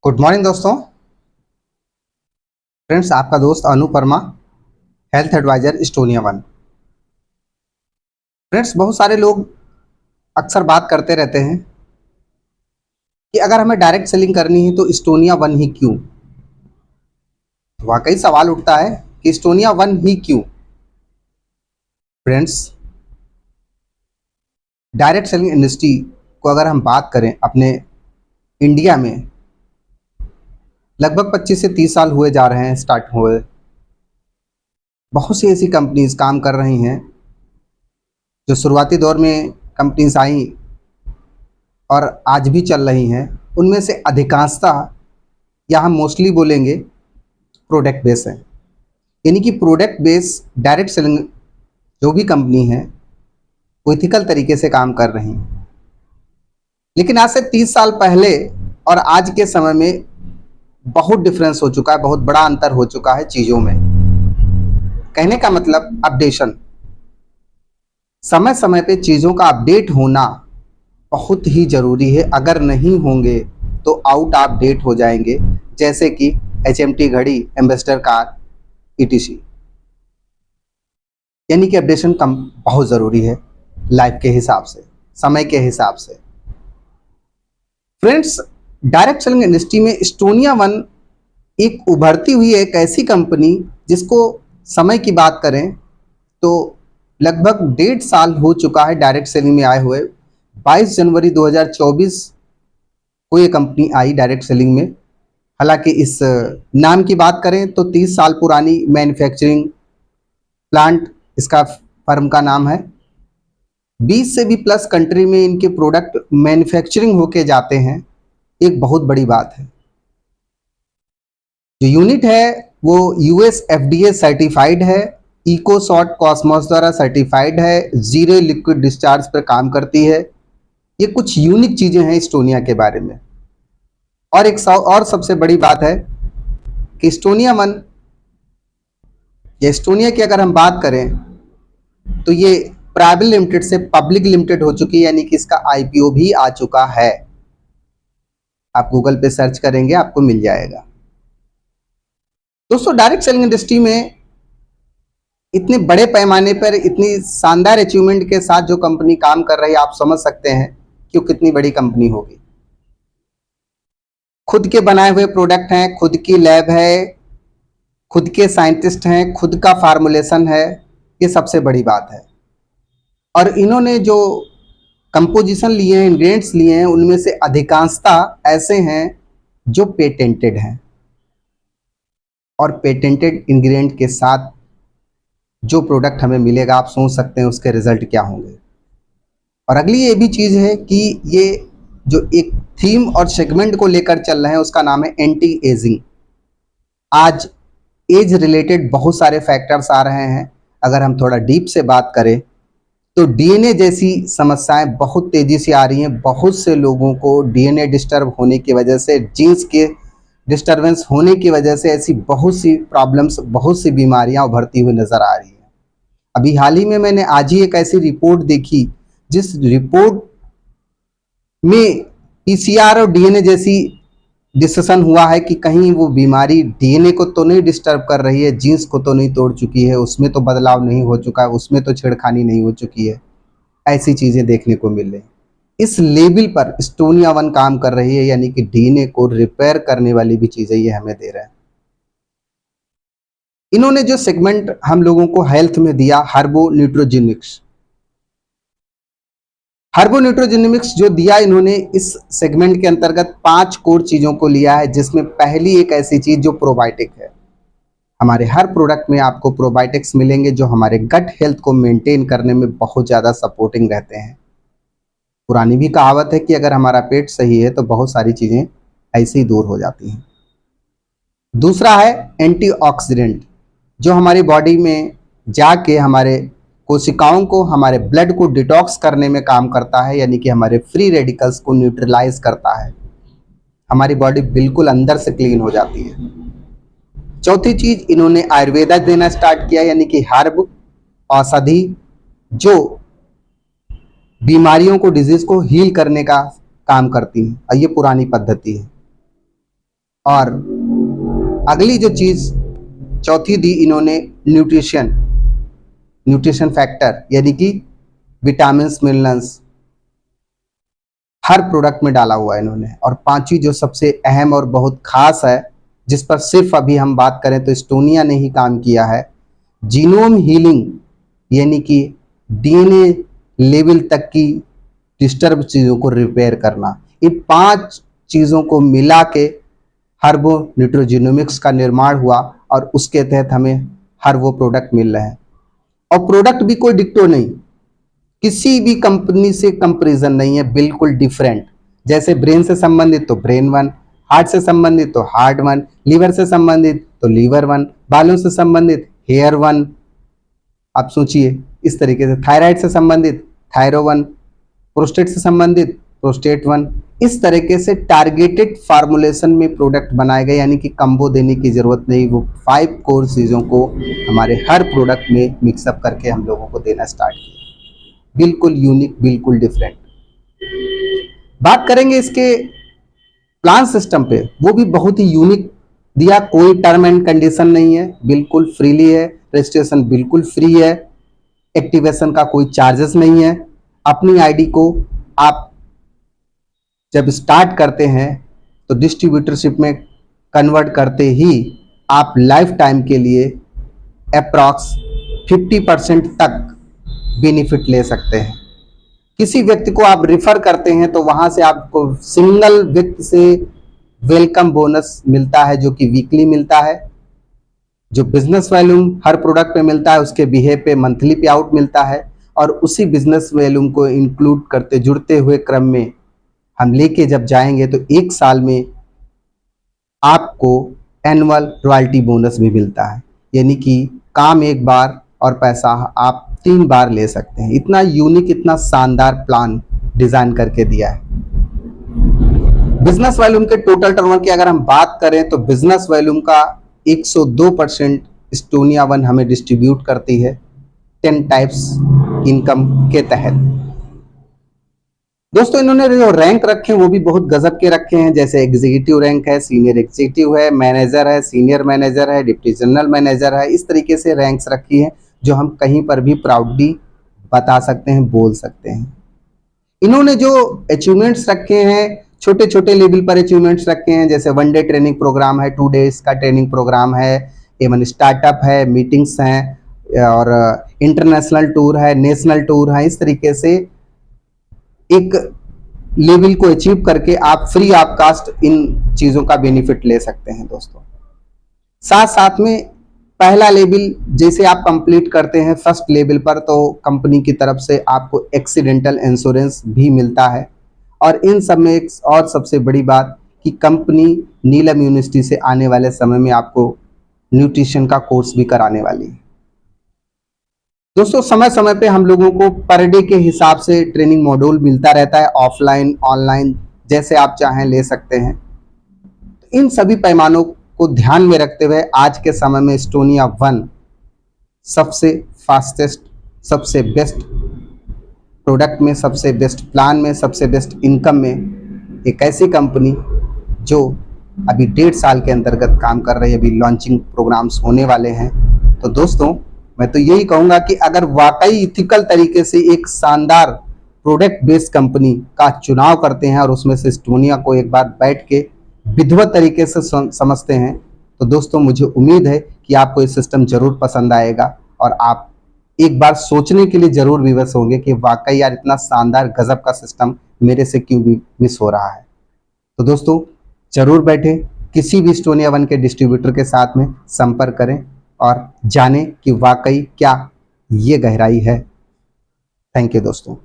Good morning दोस्तों। Friends, आपका दोस्त Anu Verma, health advisor Estonia one. Friends, बहुत सारे लोग अक्सर बात करते रहते हैं कि अगर हमें डायरेक्ट सेलिंग करनी है तो इस्टोनिया वन ही क्यों। वाकई सवाल उठता है कि इस्टोनिया वन ही क्यों। फ्रेंड्स, डायरेक्ट सेलिंग इंडस्ट्री को अगर हम बात करें अपने इंडिया में, लगभग 25 से 30 साल हुए जा रहे हैं स्टार्ट हुए। बहुत सी ऐसी कंपनीज काम कर रही हैं जो शुरुआती दौर में कंपनीज आई और आज भी चल रही हैं। उनमें से अधिकांशतः, या हम मोस्टली बोलेंगे, प्रोडक्ट बेस है। यानी कि प्रोडक्ट बेस डायरेक्ट सेलिंग जो भी कंपनी है वो इथिकल तरीके से काम कर रही हैं। लेकिन आज से 30 साल पहले और आज के समय में बहुत डिफरेंस हो चुका है, बहुत बड़ा अंतर हो चुका है चीज़ों में। कहने का मतलब अपडेशन, समय समय पे चीज़ों का अपडेट होना बहुत ही ज़रूरी है। अगर नहीं होंगे तो आउट ऑफ डेट हो जाएंगे, जैसे कि HMT घड़ी, एम्बेसडर कार, ETC। यानी कि अपडेशन कम बहुत ज़रूरी है लाइफ के हिसाब से, समय के हिसाब से। फ्रेंड्स, डायरेक्ट सेलिंग इंडस्ट्री में इस्टोनिया वन एक उभरती हुई एक ऐसी कंपनी जिसको समय की बात करें तो लगभग 1.5 साल हो चुका है डायरेक्ट सेलिंग में आए हुए। 22 जनवरी 2024 को ये कंपनी आई डायरेक्ट सेलिंग में। हालांकि इस नाम की बात करें तो 30 साल पुरानी मैन्युफैक्चरिंग प्लांट इसका फर्म का नाम है। 20 से भी प्लस कंट्री में इनके प्रोडक्ट मैन्युफैक्चरिंग होके जाते हैं, एक बहुत बड़ी बात है। जो यूनिट है वो US FDA सर्टिफाइड है, इकोसॉट कॉस्मोस द्वारा सर्टिफाइड है, जीरो लिक्विड डिस्चार्ज पर काम करती है। ये कुछ यूनिक चीज़ें हैं इस्टोनिया के बारे में। और एक और सबसे बड़ी बात है कि इस्टोनिया वन या इस्टोनिया की अगर हम बात करें तो ये प्राइवेट लिमिटेड से पब्लिक लिमिटेड हो चुकी है, यानी कि इसका IPO भी आ चुका है। आप गूगल पे सर्च करेंगे आपको मिल जाएगा। दोस्तों, डायरेक्ट सेलिंग इंडस्ट्री में इतने बड़े पैमाने पर इतनी शानदार अचीवमेंट के साथ जो कंपनी काम कर रही है, आप समझ सकते हैं कि वो कितनी बड़ी कंपनी होगी। खुद के बनाए हुए प्रोडक्ट हैं, खुद की लैब है, खुद के साइंटिस्ट हैं, खुद का फार्मूलेशन है। ये सबसे बड़ी बात है। और इन्होंने जो कंपोजिशन लिए हैं, इंग्रेडिएंट्स लिए हैं, उनमें से अधिकांशता ऐसे हैं जो पेटेंटेड हैं। और पेटेंटेड इंग्रेडिएंट के साथ जो प्रोडक्ट हमें मिलेगा, आप सोच सकते हैं उसके रिजल्ट क्या होंगे। और अगली ये भी चीज़ है कि ये जो एक थीम और सेगमेंट को लेकर चल रहे हैं उसका नाम है एंटी एजिंग। आज एज रिलेटेड बहुत सारे फैक्टर्स आ रहे हैं। अगर हम थोड़ा डीप से बात करें तो DNA जैसी समस्याएं बहुत तेज़ी से आ रही हैं। बहुत से लोगों को DNA डिस्टर्ब होने की वजह से, जीन्स के डिस्टर्बेंस होने की वजह से ऐसी बहुत सी प्रॉब्लम्स, बहुत सी बीमारियां उभरती हुई नज़र आ रही हैं। अभी हाल ही में मैंने आज ही एक ऐसी रिपोर्ट देखी जिस रिपोर्ट में PCR और DNA जैसी डिस्कशन हुआ है कि कहीं वो बीमारी DNA को तो नहीं डिस्टर्ब कर रही है, जीन्स को तो नहीं तोड़ चुकी है, उसमें तो बदलाव नहीं हो चुका है, उसमें तो छेड़खानी नहीं हो चुकी है। ऐसी चीज़ें देखने को मिल रही। इस लेवल पर इस्टोनिया वन काम कर रही है, यानी कि DNA को रिपेयर करने वाली भी चीज़ें ये हमें दे रहे हैं। इन्होंने जो सेगमेंट हम लोगों को हेल्थ में दिया, हर्बो न्यूट्रोजेनिमिक्स जो दिया इन्होंने, इस सेगमेंट के अंतर्गत 5 कोर चीज़ों को लिया है, जिसमें पहली एक ऐसी चीज़ जो प्रोबायोटिक है। हमारे हर प्रोडक्ट में आपको प्रोबायोटिक्स मिलेंगे जो हमारे गट हेल्थ को मेंटेन करने में बहुत ज़्यादा सपोर्टिंग रहते हैं। पुरानी भी कहावत है कि अगर हमारा पेट सही है तो बहुत सारी चीज़ें ऐसे ही दूर हो जाती हैं। दूसरा है एंटीऑक्सीडेंट, जो हमारी बॉडी में जाके हमारे कोशिकाओं को, हमारे ब्लड को डिटॉक्स करने में काम करता है, यानी कि हमारे फ्री रेडिकल्स को न्यूट्रलाइज करता है। हमारी बॉडी बिल्कुल अंदर से क्लीन हो जाती है। चौथी चीज, इन्होंने आयुर्वेदा देना स्टार्ट किया, यानी कि हर्ब, औषधि, जो बीमारियों को, डिजीज को हील करने का काम करती है। और ये पुरानी पद्धति है। और अगली जो चीज चौथी दी इन्होंने न्यूट्रिशन फैक्टर, यानी कि विटामिन मिनरल्स हर प्रोडक्ट में डाला हुआ है इन्होंने। और पांचवी जो सबसे अहम और बहुत खास है, जिस पर सिर्फ अभी हम बात करें तो एस्टोनिया ने ही काम किया है, जीनोम हीलिंग, यानी कि डीएनए लेवल तक की डिस्टर्ब चीज़ों को रिपेयर करना। इन 5 चीज़ों को मिला के हर्बो न्यूट्रोजीनोमिक्स का निर्माण हुआ और उसके तहत हमें हर वो प्रोडक्ट मिल रहे हैं। और प्रोडक्ट भी कोई डिक्टो नहीं, किसी भी कंपनी से कंपैरिजन नहीं है, बिल्कुल डिफरेंट। जैसे ब्रेन से संबंधित तो ब्रेन वन, हार्ट से संबंधित तो हार्ट वन, लीवर से संबंधित तो लीवर वन, बालों से संबंधित हेयर वन, आप सोचिए इस तरीके से, थायराइड से संबंधित थायरो वन, प्रोस्टेट से संबंधित प्रोस्टेट वन। इस तरीके से टारगेटेड फार्मूलेशन में प्रोडक्ट बनाए गए, यानी कि कम्बो देने की जरूरत नहीं, वो 5 कोर चीज़ों को हमारे हर प्रोडक्ट में मिक्सअप करके हम लोगों को देना स्टार्ट किया। बिल्कुल यूनिक, बिल्कुल डिफरेंट। बात करेंगे इसके प्लान सिस्टम पे, वो भी बहुत ही यूनिक दिया, कोई टर्म एंड कंडीशन नहीं है, बिल्कुल फ्रीली है, रजिस्ट्रेशन बिल्कुल फ्री है, एक्टिवेशन का कोई चार्जेस नहीं है। अपनी आईडी को आप जब स्टार्ट करते हैं तो डिस्ट्रीब्यूटरशिप में कन्वर्ट करते ही आप लाइफ टाइम के लिए अप्रॉक्स 50% तक बेनिफिट ले सकते हैं। किसी व्यक्ति को आप रिफर करते हैं तो वहां से आपको सिंगल व्यक्ति से वेलकम बोनस मिलता है, जो कि वीकली मिलता है। जो बिजनेस वॉल्यूम हर प्रोडक्ट पे मिलता है, उसके बिहेव पे मंथली पे आउट मिलता है। और उसी बिजनेस वॉल्यूम को इंक्लूड करते जुड़ते हुए क्रम में हम लेके जब जाएंगे तो 1 साल में आपको एनुअल रॉयल्टी बोनस भी मिलता है, यानी कि काम एक बार और पैसा आप 3 बार ले सकते हैं। इतना यूनिक, इतना शानदार प्लान डिजाइन करके दिया है। बिजनेस वॉल्यूम के टोटल टर्नओवर की अगर हम बात करें तो बिजनेस वॉल्यूम का 102% एस्टोनिया वन हमें डिस्ट्रीब्यूट करती है 10 टाइप्स इनकम के तहत। दोस्तों इन्होंने जो रैंक रखे हैं वो भी बहुत गजब के रखे हैं, जैसे एग्जीक्यूटिव रैंक है, सीनियर एग्जीक्यूटिव है, मैनेजर है, सीनियर मैनेजर है, डिप्टी जनरल मैनेजर है। इस तरीके से रैंक्स रखी है जो हम कहीं पर भी प्राउडली बता सकते हैं, बोल सकते हैं। इन्होंने जो अचीवमेंट्स रखे हैं, छोटे छोटे लेवल पर अचीवमेंट्स रखे हैं, जैसे 1 डे ट्रेनिंग प्रोग्राम है, 2 डेज का ट्रेनिंग प्रोग्राम है, एवं स्टार्टअप है, मीटिंग्स हैं और इंटरनेशनल टूर है, नेशनल टूर है। इस तरीके से एक लेवल को अचीव करके आप फ्री ऑफ कास्ट इन चीज़ों का बेनिफिट ले सकते हैं। दोस्तों साथ साथ में पहला लेवल जैसे आप कंप्लीट करते हैं फर्स्ट लेवल पर, तो कंपनी की तरफ से आपको एक्सीडेंटल इंश्योरेंस भी मिलता है। और इन सब में एक और सबसे बड़ी बात कि कंपनी नीलम यूनिवर्सिटी से आने वाले समय में आपको न्यूट्रिशन का कोर्स भी कराने वाली है। दोस्तों समय समय पे हम लोगों को पर डे के हिसाब से ट्रेनिंग मॉड्यूल मिलता रहता है, ऑफलाइन ऑनलाइन जैसे आप चाहें ले सकते हैं। इन सभी पैमानों को ध्यान में रखते हुए आज के समय में एस्टोनिया वन सबसे फास्टेस्ट, सबसे बेस्ट प्रोडक्ट में, सबसे बेस्ट प्लान में, सबसे बेस्ट इनकम में एक ऐसी कंपनी जो अभी 1.5 साल के अंतर्गत काम कर रही है, अभी लॉन्चिंग प्रोग्राम्स होने वाले हैं। तो दोस्तों मैं तो यही कहूँगा कि अगर वाकई इथिकल तरीके से एक शानदार प्रोडक्ट बेस्ड कंपनी का चुनाव करते हैं और उसमें से एस्टोनिया को एक बार बैठ के विधिवत तरीके से समझते हैं, तो दोस्तों मुझे उम्मीद है कि आपको ये सिस्टम जरूर पसंद आएगा और आप एक बार सोचने के लिए जरूर विवश होंगे कि वाकई यार इतना शानदार गजब का सिस्टम मेरे से क्यों भी मिस हो रहा है। तो दोस्तों जरूर बैठे, किसी भी एस्टोनिया वन के डिस्ट्रीब्यूटर के साथ में संपर्क करें और जानें कि वाकई क्या ये गहराई है। थैंक यू दोस्तों।